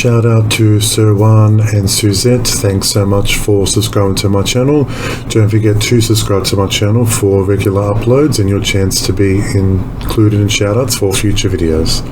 shout out to Sir Juan and Suzette. Thanks so much for subscribing to my channel. Don't forget to subscribe to my channel for regular uploads and your chance to be included in shout outs for future videos.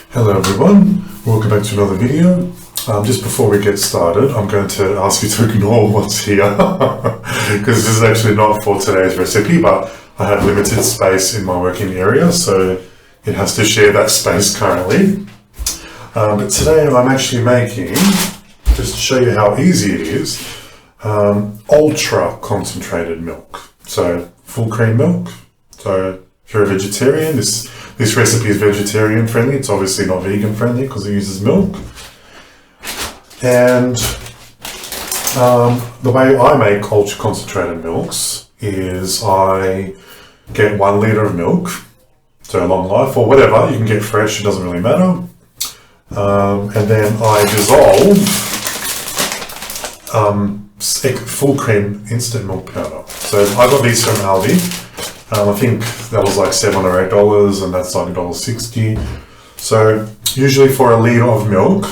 Hello everyone, welcome back to another video. Just before we get started, I'm going to ask you to ignore what's here because this is actually not for today's recipe, but I have limited space in my working area, so it has to share that space currently. But today I'm actually making, just to show you how easy it is, ultra concentrated milk. So full cream milk. So if you're a vegetarian, this recipe is vegetarian friendly. It's obviously not vegan friendly because it uses milk. And the way I make ultra concentrated milks is I get 1 litre of milk, so long life or whatever, you can get fresh, it doesn't really matter. And then I dissolve full cream instant milk powder. So I got these from Aldi. I think that was like $7 or $8 and that's like $1.60. So usually for a litre of milk,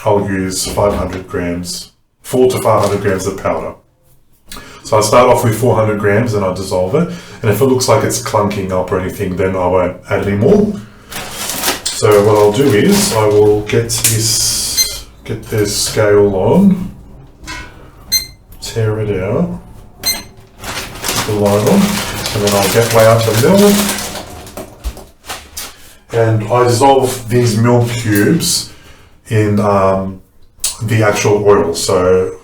I'll use 500 grams, 4 to 500 grams of powder. So I start off with 400 grams and I dissolve it. And if it looks like it's clunking up or anything, then I won't add any more. So what I'll do is I will get this scale on, tear it out, put the line on, and then I'll weigh up the milk. And I dissolve these milk cubes in the actual oil. So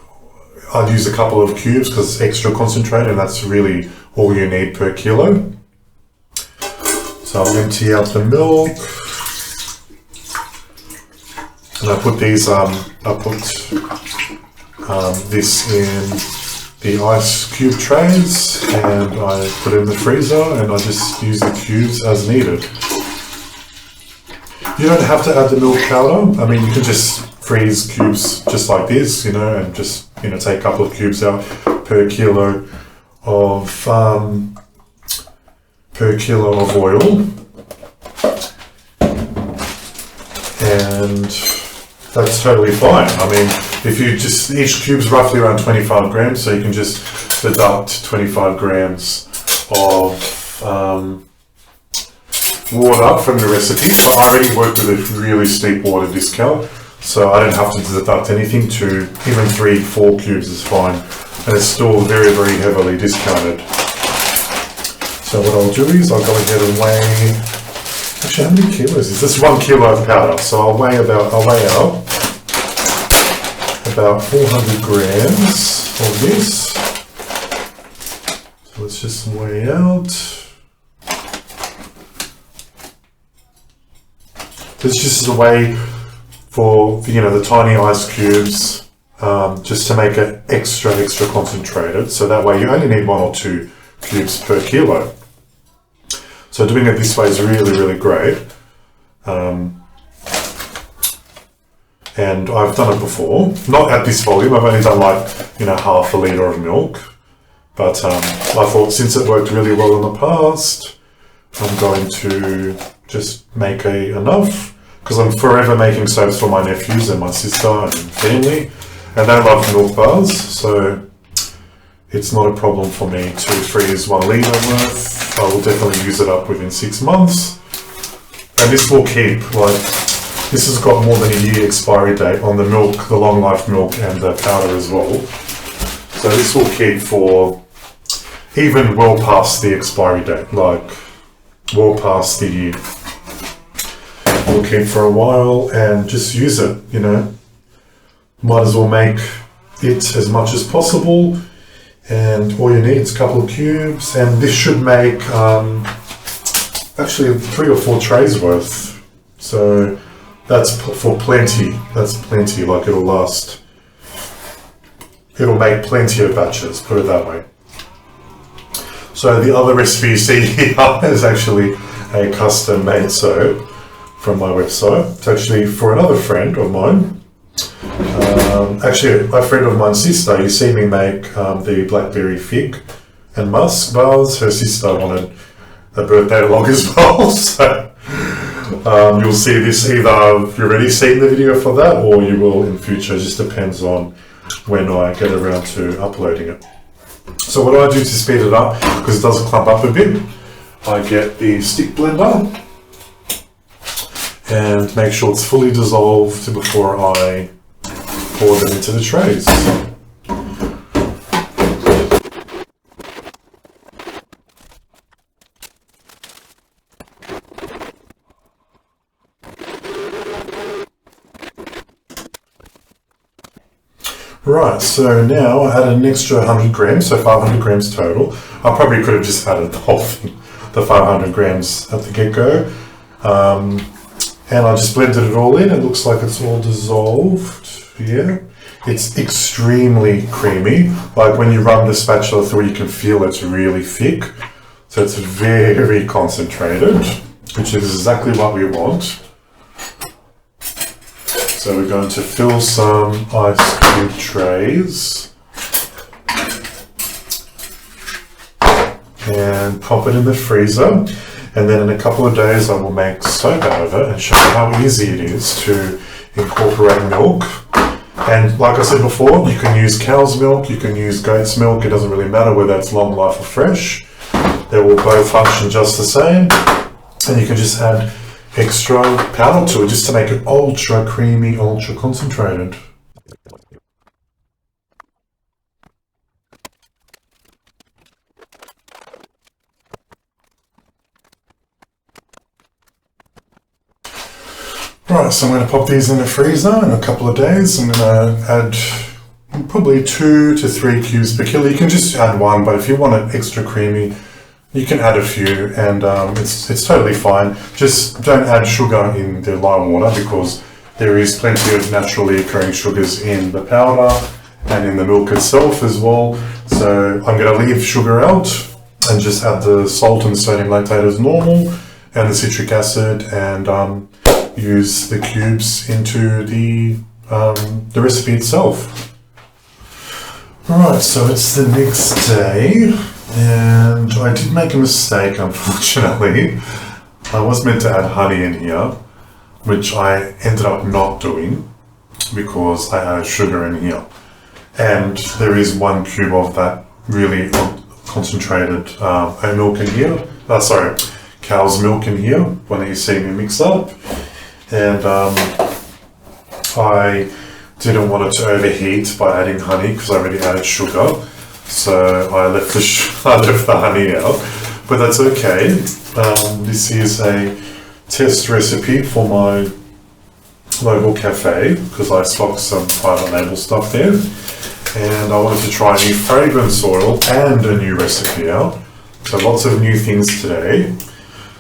I'd use a couple of cubes because it's extra concentrated and that's really all you need per kilo. So I'll empty out the milk. And I put these, this in the ice cube trays and I put it in the freezer and I just use the cubes as needed. You don't have to add the milk powder. I mean, you can just freeze cubes just like this, and just, take a couple of cubes out per kilo of oil. And that's totally fine. I mean, if you each cube's roughly around 25 grams, so you can just deduct 25 grams of water from the recipe. So I already worked with a really steep water discount, so I don't have to deduct anything. To even 3-4 cubes is fine, and it's still very, very heavily discounted. So what I'll do is I'll go ahead and weigh. Actually, how many kilos is this? 1 kilo of powder. So I'll weigh out about 400 grams of this. So let's just weigh out. This is just a way for the tiny ice cubes, just to make it extra concentrated. So that way you only need 1 or 2 cubes per kilo. So doing it this way is really, really great. And I've done it before, not at this volume. I've only done like, half a litre of milk. But I thought since it worked really well in the past, I'm going to just make enough, because I'm forever making soaps for my nephews and my sister and family, and they love milk bars, so it's not a problem for me to freeze 1 litre worth. I will definitely use it up within 6 months, and this will keep, this has got more than a year expiry date on the milk, the long life milk and the powder as well. So this will keep for even well past the expiry date, well past the year. We'll keep for a while and just use it, Might as well make it as much as possible. And all you need is a couple of cubes, and this should make actually 3 or 4 trays worth. So that's for plenty. That's plenty. It'll last. It'll make plenty of batches. Put it that way. So the other recipe you see here is actually a custom made soap from my website. It's actually for another friend of mine. Actually, a friend of mine's sister. You see me make the blackberry fig and musk bars. Her sister wanted a birthday log as well, so You'll see this either you've already seen the video for that, or you will in future. It just depends on when I get around to uploading it. So what I do to speed it up, because it does clump up a bit, I get the stick blender and make sure it's fully dissolved before I pour them into the trays. Right, so now I added an extra 100 grams, so 500 grams total. I probably could have just added the whole thing, the 500 grams at the get-go. And I just blended it all in. It looks like it's all dissolved. Yeah, it's extremely creamy. Like when you run the spatula through, you can feel it's really thick. So it's very concentrated, which is exactly what we want. So we're going to fill some ice cube trays and pop it in the freezer. And then in a couple of days I will make soap out of it and show you how easy it is to incorporate milk. And like I said before, you can use cow's milk, you can use goat's milk, it doesn't really matter whether it's long life or fresh. They will both function just the same. And you can just add extra powder to it just to make it ultra creamy, ultra concentrated. Right, so I'm going to pop these in the freezer in a couple of days. I'm going to add probably 2 to 3 cubes per kilo. You can just add 1, but if you want it extra creamy, you can add a few, and it's totally fine. Just don't add sugar in the lime water because there is plenty of naturally occurring sugars in the powder and in the milk itself as well. So I'm going to leave sugar out and just add the salt and sodium lactate as normal and the citric acid, and use the cubes into the recipe itself. Right, so it's the next day. And I did make a mistake, unfortunately. I was meant to add honey in here, which I ended up not doing because I added sugar in here. And there is 1 cube of that really concentrated oat milk in here. Cow's milk in here, when you see me mix up. And I didn't want it to overheat by adding honey because I already added sugar. So I left the honey out, but that's okay. This is a test recipe for my local cafe because I stocked some private label stuff there, and I wanted to try a new fragrance oil and a new recipe out. So lots of new things today.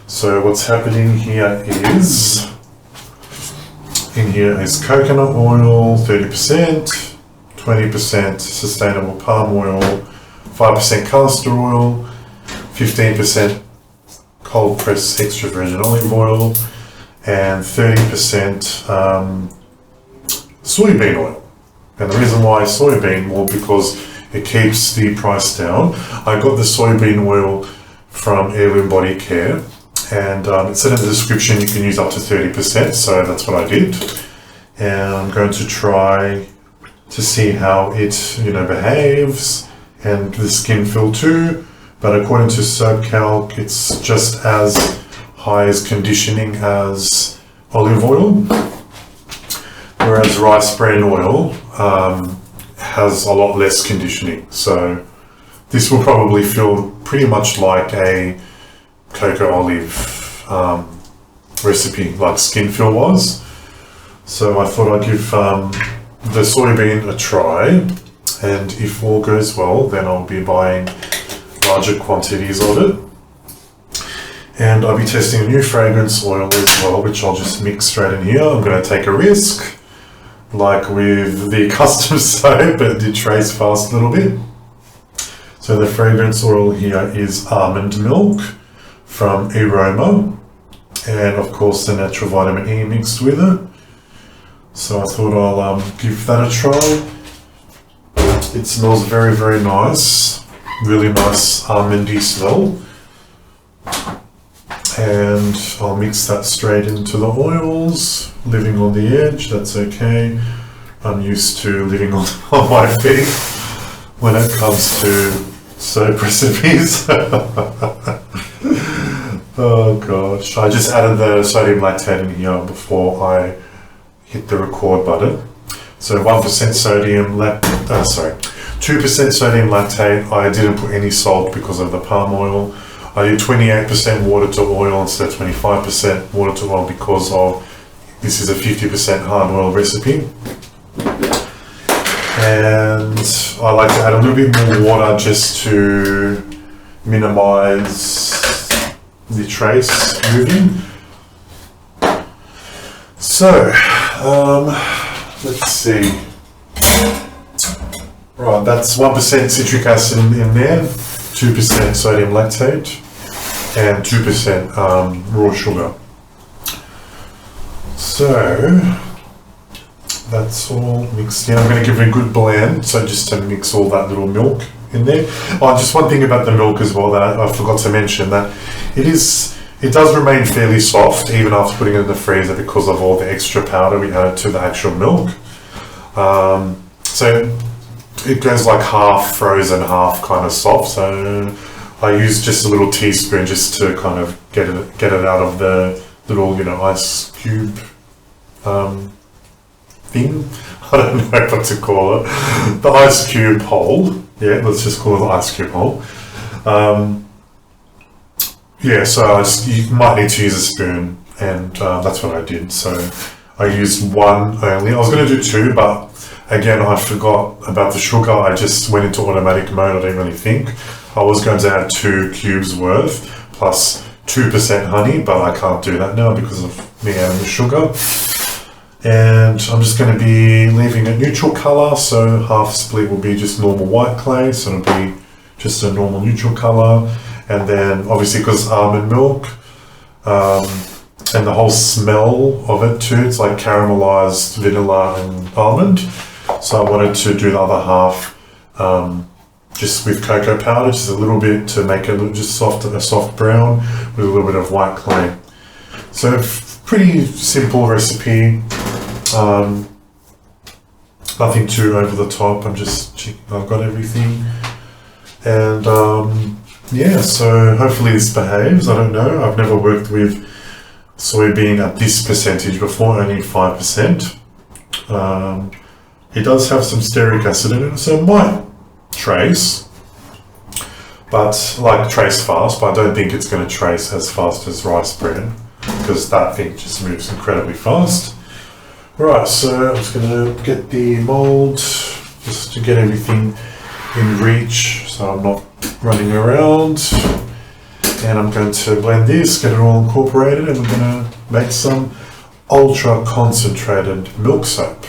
So what's happening here is, in here is coconut oil, 30%. 20% sustainable palm oil, 5% castor oil, 15% cold pressed extra virgin olive oil, and 30% soybean oil. And the reason why soybean, well, because it keeps the price down. I got the soybean oil from Heirloom Body Care, and it said in the description you can use up to 30%, so that's what I did. And I'm going to try to see how it behaves, and the skin feel too, but according to Soap Calc it's just as high as conditioning as olive oil, whereas rice bran oil has a lot less conditioning. So this will probably feel pretty much like a cocoa olive recipe, like skin feel was. So I thought I'd give the soybean a try, and if all goes well then I'll be buying larger quantities of it. And I'll be testing a new fragrance oil as well, which I'll just mix straight in here. I'm going to take a risk, like with the custom soap, but it did trace fast a little bit. So the fragrance oil here is almond milk from Aroma, and of course the natural vitamin E mixed with it. So I thought I'll give that a try. It smells very, very nice. Really nice almondy smell. And I'll mix that straight into the oils, living on the edge, that's okay. I'm used to living on my feet when it comes to soap recipes. Oh gosh, I just added the sodium lactate in here before I hit the record button. So 1% sodium 2% sodium lactate. I didn't put any salt because of the palm oil. I did 28% water to oil instead of 25% water to oil because of this is a 50% hard oil recipe. And I like to add a little bit more water just to minimize the trace moving. So, let's see. Right, that's 1% citric acid in there, 2% sodium lactate, and 2% raw sugar. So, that's all mixed in. I'm going to give it a good blend, so just to mix all that little milk in there. Oh, just one thing about the milk as well that I forgot to mention, that it does remain fairly soft even after putting it in the freezer because of all the extra powder we added to the actual milk. So it goes like half frozen, half kind of soft. So I use just a little teaspoon just to kind of get it out of the little, ice cube thing. I don't know what to call it. The ice cube hole. Yeah, let's just call it the ice cube hole. Yeah, so you might need to use a spoon, and that's what I did. So I used one only. I was going to do two, but again, I forgot about the sugar. I just went into automatic mode. I didn't really think. I was going to add 2 cubes worth plus 2% honey, but I can't do that now because of me adding the sugar. And I'm just going to be leaving a neutral color, so half split will be just normal white clay, so it'll be just a normal neutral color. And then obviously because almond milk, and the whole smell of it too, it's like caramelized vanilla and almond. So I wanted to do the other half just with cocoa powder, just a little bit to make it look just a soft brown with a little bit of white clay. So pretty simple recipe. Nothing too over the top. I'm just checking I've got everything. And yeah, so hopefully this behaves. I don't know. I've never worked with soybean at this percentage before, only 5%. It does have some stearic acid in it, so it might trace, but trace fast, but I don't think it's going to trace as fast as rice bran because that thing just moves incredibly fast. Right, so I'm just going to get the mold just to get everything in reach so I'm not running around. And I'm going to blend this, get it all incorporated, and we're going to make some ultra concentrated milk soap.